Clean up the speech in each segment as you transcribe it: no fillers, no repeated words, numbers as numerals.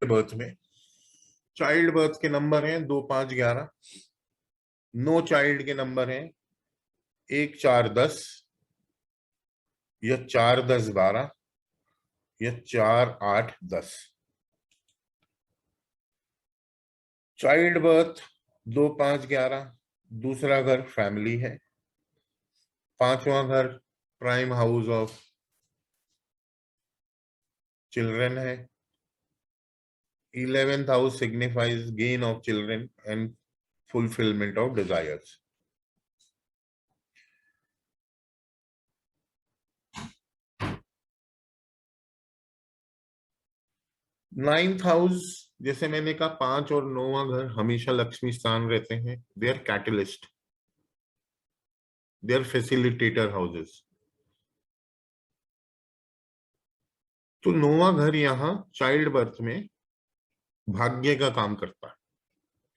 Birth में child birth के number हैं 2, 5, 11। नो चाइल्ड के नंबर हैं 1, 4, 10 या 4, 10, 12 या 4, 8, 10। चाइल्ड बर्थ 2, 5, 11 दूसरा घर फैमिली है। पांचवा घर प्राइम हाउस ऑफ चिल्ड्रन है। 11th house signifies gain of children and fulfillment of desires. Ninth house, जैसे मैंने कहा 5 और 9वां घर हमेशा लक्ष्मी स्थान रहते हैं। They are catalyst, they are facilitator houses. तो 9वां घर यहाँ चाइल्ड बर्थ में भाग्य का काम करता है,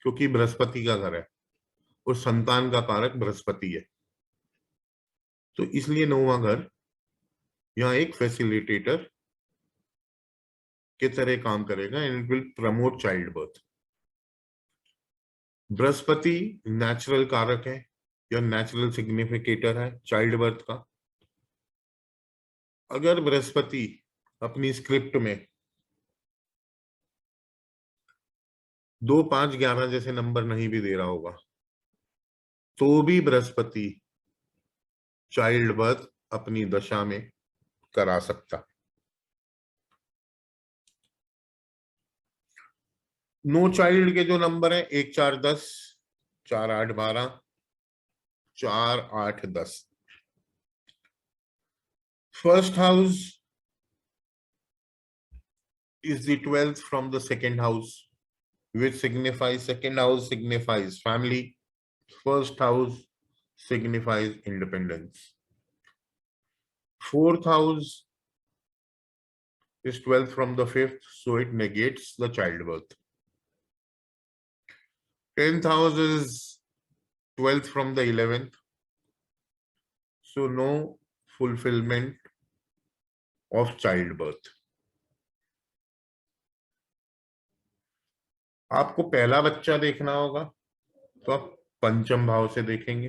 क्योंकि बृहस्पति का घर है और संतान का कारक बृहस्पति है। तो इसलिए 9वां घर यहाँ एक फैसिलिटेटर के तरह काम करेगा and it will promote child birth. Brihaspati natural कारक है या नेचुरल सिग्निफिकेटर है चाइल्ड बर्थ का। अगर बृहस्पति अपनी स्क्रिप्ट में 2, 5, 11 जैसे नंबर नहीं भी दे रहा होगा तो भी बृहस्पति चाइल्ड बर्थ अपनी दशा में करा सकता। नो चाइल्ड के जो नंबर है 1, 4, 10, 4, 8, 12, 4, 8, 10। First house is the 12th from the second house, which signifies second house signifies family, first house signifies independence. Fourth house is 12th from the 5th, so it negates the childbirth. 10th house is 12th from the 11th, so no fulfillment of childbirth. आपको पहला बच्चा देखना होगा तो आप पंचम भाव से देखेंगे।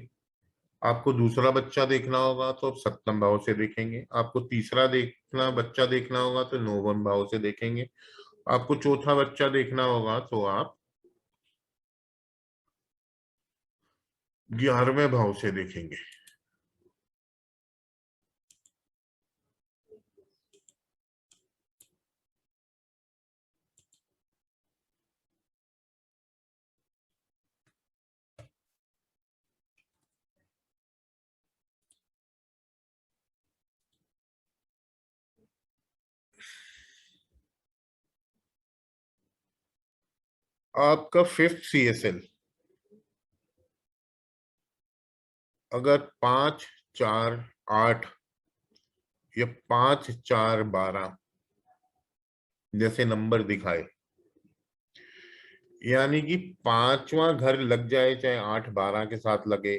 आपको दूसरा बच्चा देखना होगा तो आप सप्तम भाव से देखेंगे। आपको तीसरा बच्चा देखना होगा तो नौवम भाव से देखेंगे। आपको चौथा बच्चा देखना होगा तो आप 11वें भाव से देखेंगे। आपका 5th CSL अगर 5, 4, 8 या 5, 4, 12 जैसे नंबर दिखाए, यानी कि 5वां घर लग जाए, चाहे 8, 12 के साथ लगे,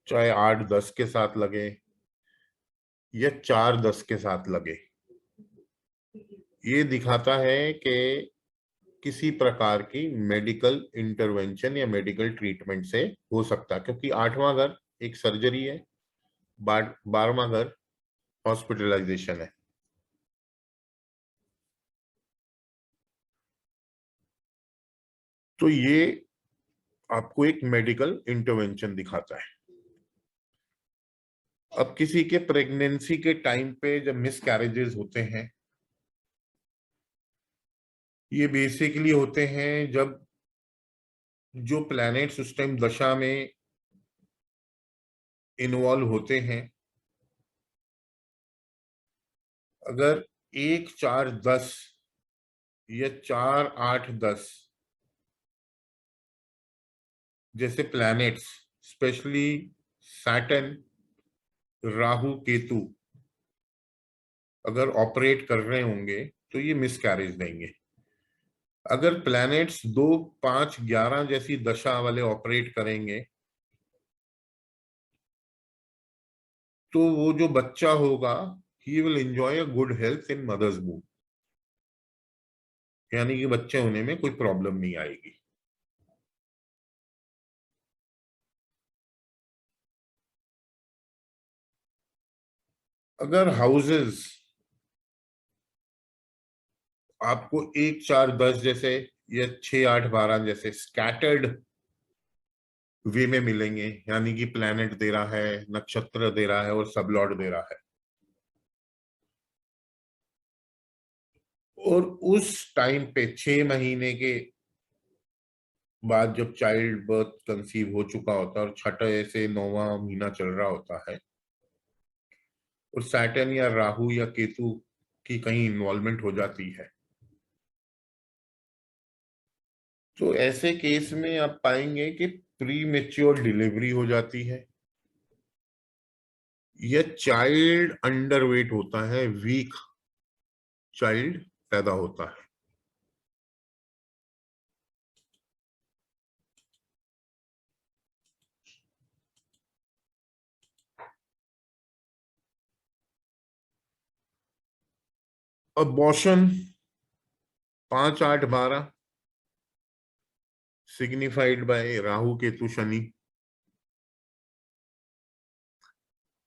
चाहे 8, 10 के साथ लगे या 4, 10 के साथ लगे, ये दिखाता है कि किसी प्रकार की मेडिकल इंटरवेंशन या मेडिकल ट्रीटमेंट से हो सकता है, क्योंकि 8वां घर एक सर्जरी है, 12वां घर हॉस्पिटलाइजेशन है। तो ये आपको एक मेडिकल इंटरवेंशन दिखाता है। अब किसी के प्रेगनेंसी के टाइम पे जब मिस कैरेजेस होते हैं, ये बेसिकली होते हैं जब जो प्लैनेट्स उस टाइम दशा में इन्वॉल्व होते हैं अगर 1 4 10 या 4 8 10 जैसे planets, specially Saturn, Rahu, Ketu अगर ऑपरेट कर रहे होंगे तो ये मिसकैरेज देंगे। अगर प्लैनेट्स 2 5 11 जैसी दशा वाले ऑपरेट करेंगे तो वो जो बच्चा होगा ही will enjoy a good health in mother's womb, यानी कि बच्चे होने में कोई प्रॉब्लम नहीं आएगी। अगर हाउसेस आपको 1 4 10 जैसे या 6 8 12 जैसे स्कैटर्ड वे में मिलेंगे, यानी कि प्लैनेट दे रहा है, नक्षत्र दे रहा है और सबलॉर्ड दे रहा है, और उस टाइम पे 6 महीने के बाद जब चाइल्ड बर्थ कंसीव हो चुका होता है और छठे से 9वां महीना चल रहा होता है और सैटर्न या राहु या केतु की कहीं इन्वॉल्वमेंट हो जाती है, तो ऐसे केस में आप पाएंगे कि प्री मेच्योर डिलीवरी हो जाती है या चाइल्ड अंडरवेट होता है, वीक चाइल्ड पैदा होता है। Abortion 5 8 12 signified by Rahu Ketu Shani,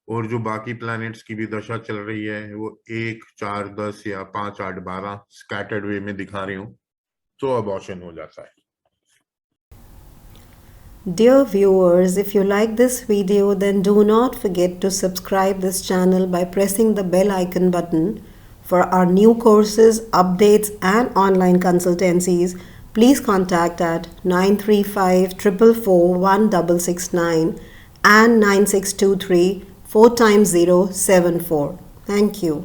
और जो बाकी प्लैनेट्स की भी दशा चल रही है वो 1 4 10 या 5 8 12 स्कैटर्ड वे में दिखा रही हूं, तो अबॉर्शन हो जाता है। Dear viewers, if you like this video, then do not forget to subscribe this channel by pressing the bell icon button. For our new courses, updates and online consultancies, please contact at 935 444 1669 and 9623 4 times 074. Thank you.